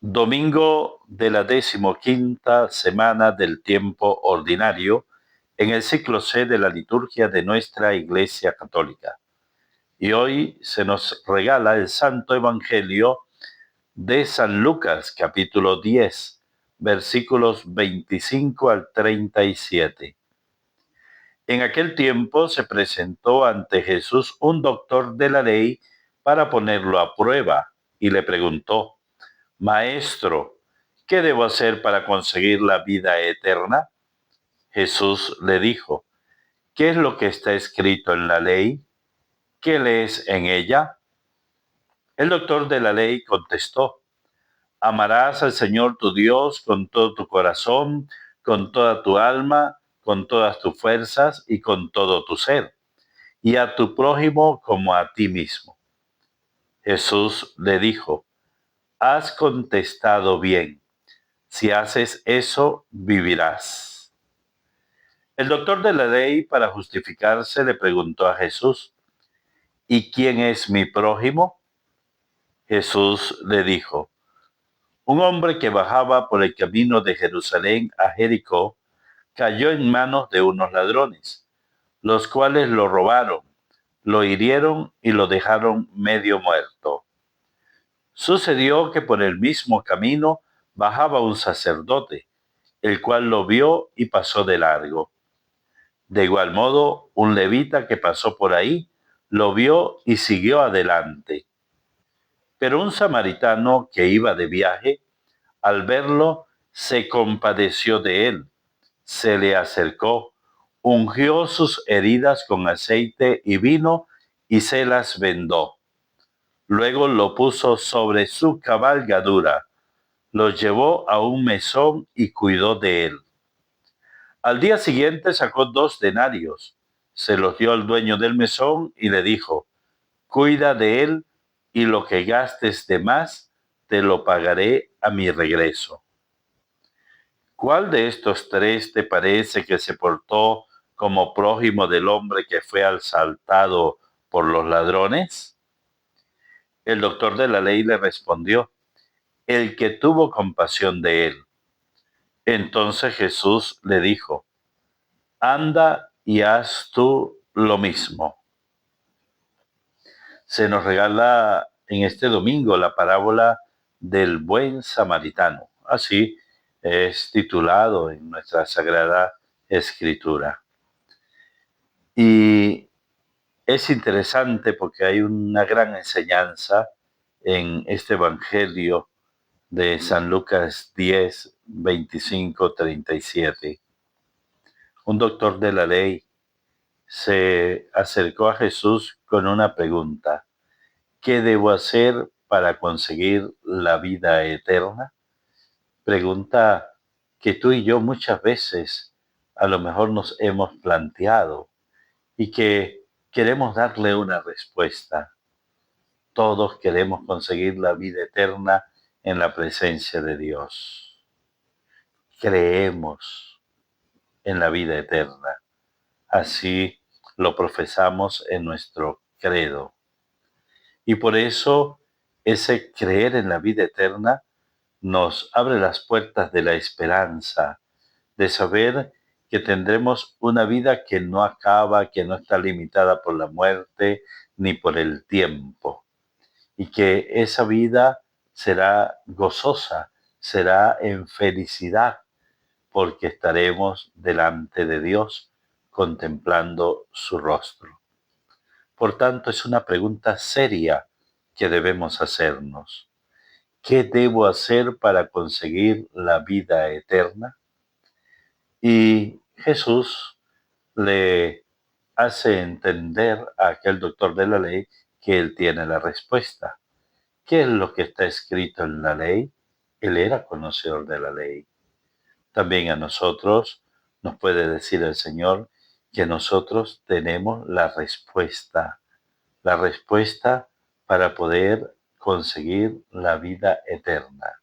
Domingo de la 15ª semana del tiempo ordinario en el ciclo C de la liturgia de nuestra Iglesia Católica. Y hoy se nos regala el Santo Evangelio de San Lucas, capítulo 10, versículos 25 al 37. En aquel tiempo se presentó ante Jesús un doctor de la ley para ponerlo a prueba y le preguntó: Maestro, ¿qué debo hacer para conseguir la vida eterna? Jesús le dijo: ¿Qué es lo que está escrito en la ley? ¿Qué lees en ella? El doctor de la ley contestó: Amarás al Señor tu Dios con todo tu corazón, con toda tu alma, con todas tus fuerzas y con todo tu ser, y a tu prójimo como a ti mismo. Jesús le dijo: Has contestado bien. Si haces eso, vivirás. El doctor de la ley, para justificarse, le preguntó a Jesús: ¿Y quién es mi prójimo? Jesús le dijo: Un hombre que bajaba por el camino de Jerusalén a Jericó cayó en manos de unos ladrones, los cuales lo robaron, lo hirieron y lo dejaron medio muerto. Sucedió que por el mismo camino bajaba un sacerdote, el cual lo vio y pasó de largo. De igual modo, un levita que pasó por ahí lo vio y siguió adelante. Pero un samaritano que iba de viaje, al verlo, se compadeció de él, se le acercó, ungió sus heridas con aceite y vino y se las vendó. Luego lo puso sobre su cabalgadura, lo llevó a un mesón y cuidó de él. Al día siguiente sacó 2 denarios, se los dio al dueño del mesón y le dijo: Cuida de él y lo que gastes de más te lo pagaré a mi regreso. ¿Cuál de estos tres te parece que se portó como prójimo del hombre que fue asaltado por los ladrones? El doctor de la ley le respondió: El que tuvo compasión de él. Entonces Jesús le dijo: Anda y haz tú lo mismo. Se nos regala en este domingo la parábola del buen samaritano. Así es titulado en nuestra Sagrada Escritura. Y es interesante porque hay una gran enseñanza en este Evangelio de San Lucas 10, 25, 37. Un doctor de la ley se acercó a Jesús con una pregunta: ¿qué debo hacer para conseguir la vida eterna? Pregunta que tú y yo muchas veces a lo mejor nos hemos planteado y que queremos darle una respuesta. Todos queremos conseguir la vida eterna en la presencia de Dios. Creemos en la vida eterna. Así lo profesamos en nuestro credo. Y por eso ese creer en la vida eterna nos abre las puertas de la esperanza, de saber que tendremos una vida que no acaba, que no está limitada por la muerte ni por el tiempo, y que esa vida será gozosa, será en felicidad, porque estaremos delante de Dios contemplando su rostro. Por tanto, es una pregunta seria que debemos hacernos. ¿Qué debo hacer para conseguir la vida eterna? Y Jesús le hace entender a aquel doctor de la ley que él tiene la respuesta. ¿Qué es lo que está escrito en la ley? Él era conocedor de la ley. También a nosotros nos puede decir el Señor que nosotros tenemos la respuesta para poder conseguir la vida eterna.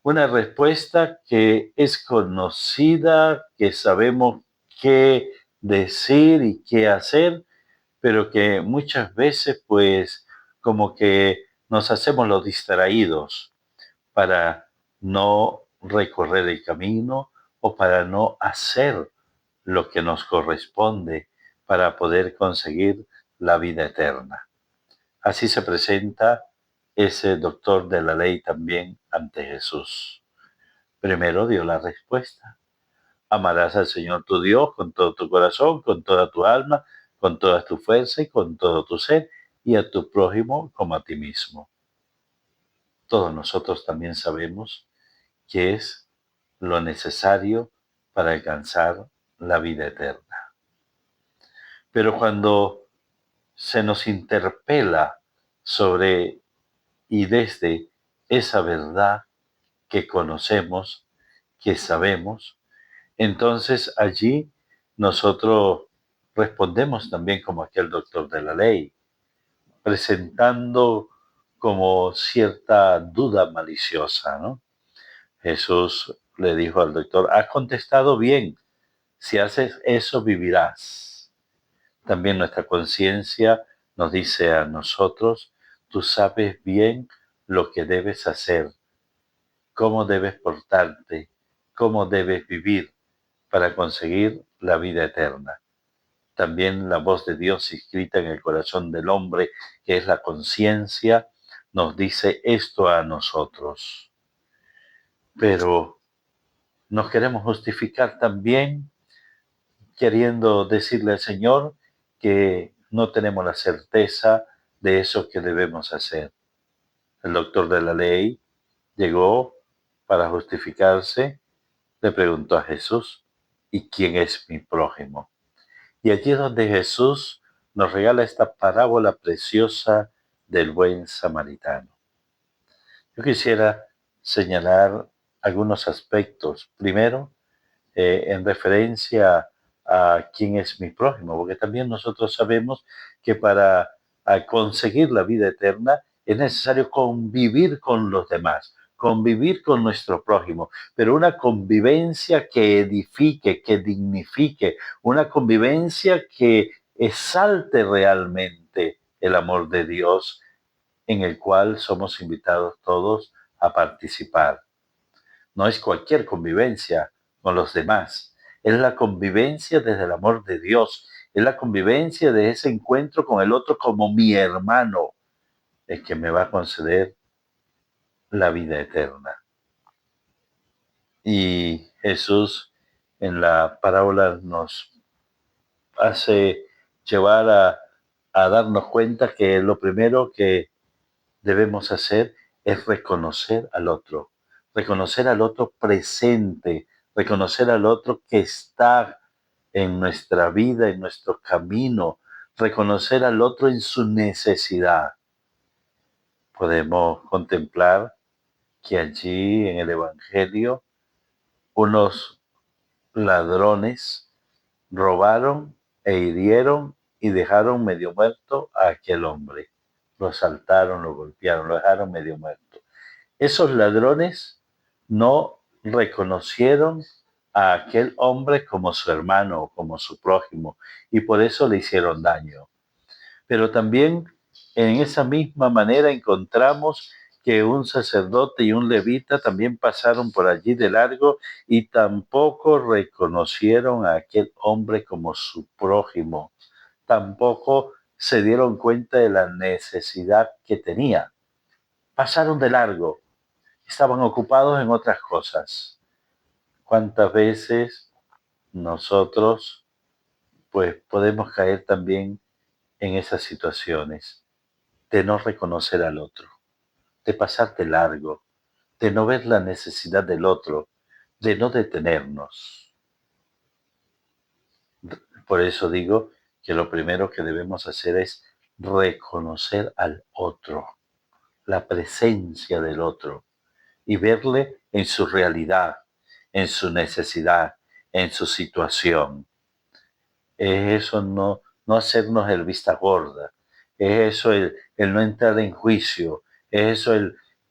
Una respuesta que es conocida, que sabemos qué decir y qué hacer, pero que muchas veces pues como que nos hacemos los distraídos, para no recorrer el camino o para no hacer lo que nos corresponde para poder conseguir la vida eterna. Así se presenta ese doctor de la ley también ante Jesús. Primero dio la respuesta. Amarás al Señor tu Dios con todo tu corazón, con toda tu alma, con toda tu fuerza y con todo tu ser, y a tu prójimo como a ti mismo. Todos nosotros también sabemos que es lo necesario para alcanzar la vida eterna. Pero cuando se nos interpela sobre y desde esa verdad que conocemos, que sabemos, entonces allí nosotros respondemos también como aquel doctor de la ley, presentando como cierta duda maliciosa, ¿no? Jesús le dijo al doctor, has contestado bien, si haces eso vivirás. También nuestra conciencia nos dice a nosotros, tú sabes bien lo que debes hacer, cómo debes portarte, cómo debes vivir para conseguir la vida eterna. También la voz de Dios inscrita en el corazón del hombre, que es la conciencia, nos dice esto a nosotros. Pero nos queremos justificar también queriendo decirle al Señor que no tenemos la certeza de eso que debemos hacer. El doctor de la ley llegó para justificarse, le preguntó a Jesús, ¿y quién es mi prójimo? Y allí es donde Jesús nos regala esta parábola preciosa del buen samaritano. Yo quisiera señalar algunos aspectos. Primero, en referencia a quién es mi prójimo, porque también nosotros sabemos que para conseguir la vida eterna es necesario convivir con los demás, convivir con nuestro prójimo, pero una convivencia que edifique, que dignifique, una convivencia que exalte realmente el amor de Dios en el cual somos invitados todos a participar. No es cualquier convivencia con los demás, es la convivencia desde el amor de Dios, es la convivencia de ese encuentro con el otro como mi hermano, el que me va a conceder la vida eterna. Y Jesús en la parábola nos hace llevar a darnos cuenta que lo primero que debemos hacer es reconocer al otro presente, reconocer al otro que está en nuestra vida, en nuestro camino, reconocer al otro en su necesidad. Podemos contemplar que allí en el Evangelio unos ladrones robaron e hirieron y dejaron medio muerto a aquel hombre. Lo asaltaron, lo golpearon, lo dejaron medio muerto. Esos ladrones no reconocieron a aquel hombre como su hermano o como su prójimo y por eso le hicieron daño. Pero también en esa misma manera encontramos que un sacerdote y un levita también pasaron por allí de largo y tampoco reconocieron a aquel hombre como su prójimo. Tampoco se dieron cuenta de la necesidad que tenía. Pasaron de largo, estaban ocupados en otras cosas. ¿Cuántas veces nosotros pues podemos caer también en esas situaciones de no reconocer al otro, de pasarte largo, de no ver la necesidad del otro, de no detenernos? Por eso digo que lo primero que debemos hacer es reconocer al otro, la presencia del otro, y verle en su realidad, en su necesidad, en su situación. Es eso no hacernos el vista gorda, es eso el no entrar en juicio, es eso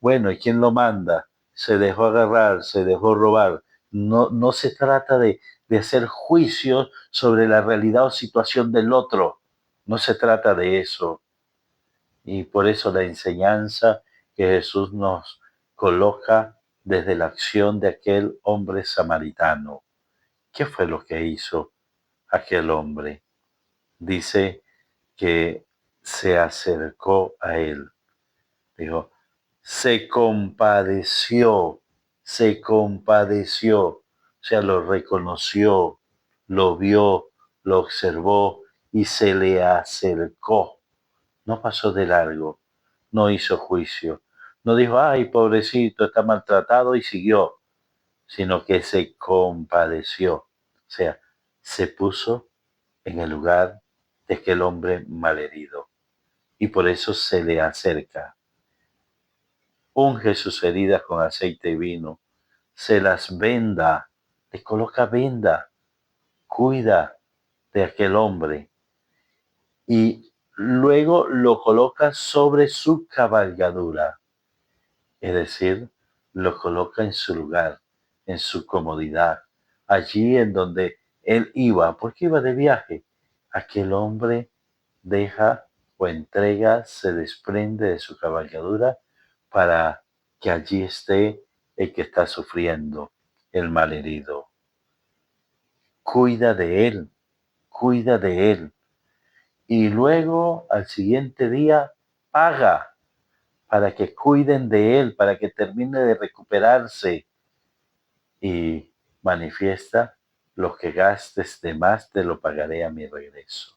bueno, ¿y quién lo manda? Se dejó agarrar, se dejó robar. No se trata de hacer juicios sobre la realidad o situación del otro, no se trata de eso. Y por eso la enseñanza que Jesús coloca desde la acción de aquel hombre samaritano. ¿Qué fue lo que hizo aquel hombre? Dice que se acercó a él. Dijo, se compadeció, o sea, lo reconoció, lo vio, lo observó y se le acercó. No pasó de largo, no hizo juicio, no dijo, ay, pobrecito, está maltratado y siguió, sino que se compadeció, o sea, se puso en el lugar de aquel hombre malherido y por eso se le acerca. Unge sus heridas con aceite y vino, se las venda, le coloca venda, cuida de aquel hombre y luego lo coloca sobre su cabalgadura, es decir, lo coloca en su lugar, en su comodidad, allí en donde él iba, porque iba de viaje. Aquel hombre deja o entrega, se desprende de su cabalgadura para que allí esté el que está sufriendo, el malherido. Cuida de él, cuida de él. Y luego al siguiente día paga para que cuiden de él, para que termine de recuperarse y manifiesta, lo que gastes de más te lo pagaré a mi regreso.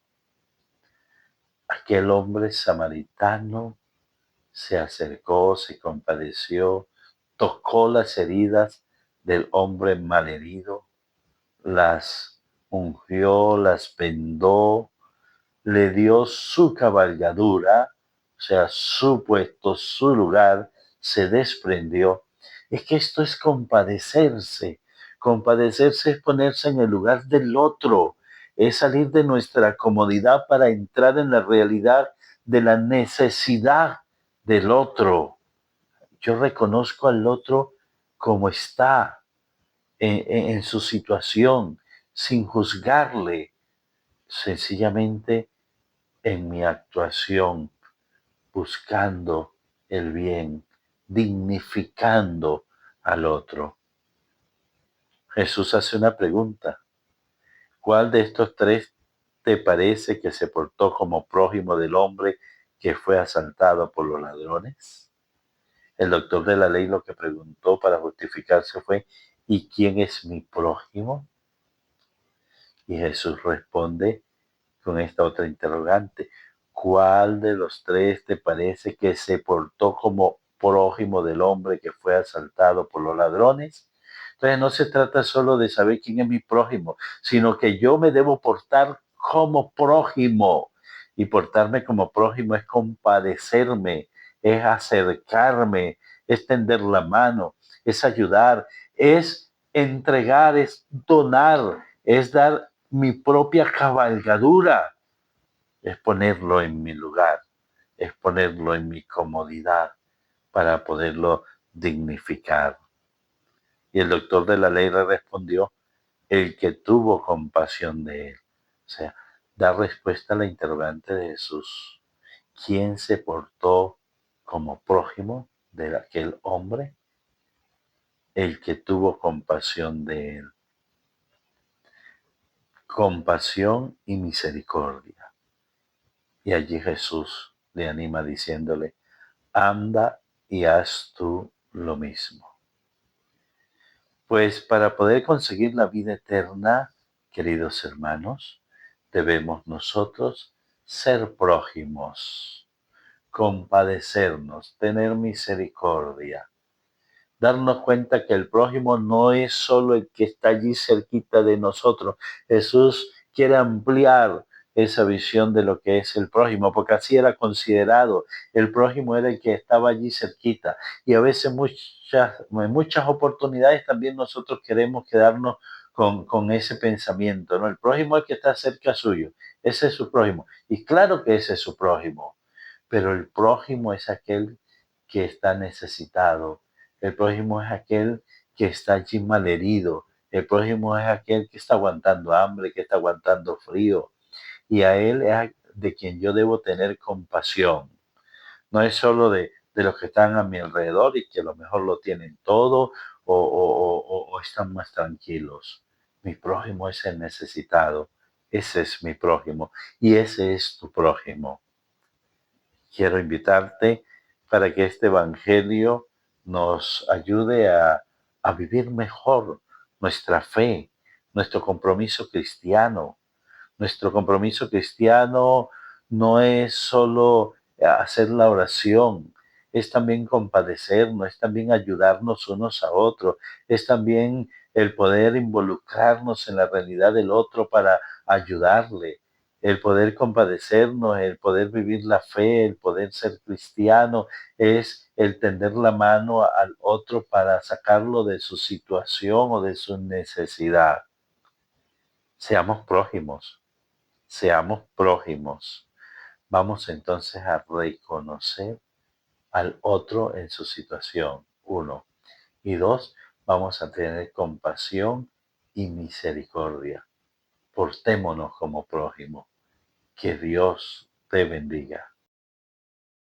Aquel hombre samaritano se acercó, se compadeció, tocó las heridas del hombre malherido, las ungió, las vendó, le dio su cabalgadura, o sea, su puesto, su lugar, se desprendió. Es que esto es compadecerse. Compadecerse es ponerse en el lugar del otro, es salir de nuestra comodidad para entrar en la realidad de la necesidad del otro. Yo reconozco al otro como está en su situación, sin juzgarle, sencillamente en mi actuación, buscando el bien, dignificando al otro. Jesús hace una pregunta. ¿Cuál de estos tres te parece que se portó como prójimo del hombre que fue asaltado por los ladrones? El doctor de la ley lo que preguntó para justificarse fue, ¿y quién es mi prójimo? Y Jesús responde con esta otra interrogante. ¿Cuál de los tres te parece que se portó como prójimo del hombre que fue asaltado por los ladrones? Entonces no se trata solo de saber quién es mi prójimo, sino que yo me debo portar como prójimo. Y portarme como prójimo es compadecerme, es acercarme, es tender la mano, es ayudar, es entregar, es donar, es dar mi propia cabalgadura, es ponerlo en mi lugar, es ponerlo en mi comodidad para poderlo dignificar. Y el doctor de la ley le respondió, el que tuvo compasión de él. O sea, da respuesta a la interrogante de Jesús. ¿Quién se portó como prójimo de aquel hombre? El que tuvo compasión de él. Compasión y misericordia. Y allí Jesús le anima diciéndole, anda y haz tú lo mismo. Pues para poder conseguir la vida eterna, queridos hermanos, debemos nosotros ser prójimos, compadecernos, tener misericordia, darnos cuenta que el prójimo no es solo el que está allí cerquita de nosotros. Jesús quiere ampliar esa visión de lo que es el prójimo, porque así era considerado. El prójimo era el que estaba allí cerquita. Y a veces en muchas oportunidades también nosotros queremos quedarnos con ese pensamiento, ¿no? El prójimo es el que está cerca suyo. Ese es su prójimo. Y claro que ese es su prójimo, pero el prójimo es aquel que está necesitado. El prójimo es aquel que está allí malherido. El prójimo es aquel que está aguantando hambre, que está aguantando frío. Y a él es de quien yo debo tener compasión. No es solo de de los que están a mi alrededor y que a lo mejor lo tienen todo o están más tranquilos. Mi prójimo es el necesitado. Ese es mi prójimo y ese es tu prójimo. Quiero invitarte para que este Evangelio nos ayude a vivir mejor nuestra fe, nuestro compromiso cristiano. Nuestro compromiso cristiano no es solo hacer la oración, es también compadecernos, es también ayudarnos unos a otros, es también el poder involucrarnos en la realidad del otro para ayudarle, el poder compadecernos, el poder vivir la fe, el poder ser cristiano, es el tender la mano al otro para sacarlo de su situación o de su necesidad. Seamos prójimos. Seamos prójimos. Vamos entonces a reconocer al otro en su situación, uno. Y dos, vamos a tener compasión y misericordia. Portémonos como prójimos. Que Dios te bendiga.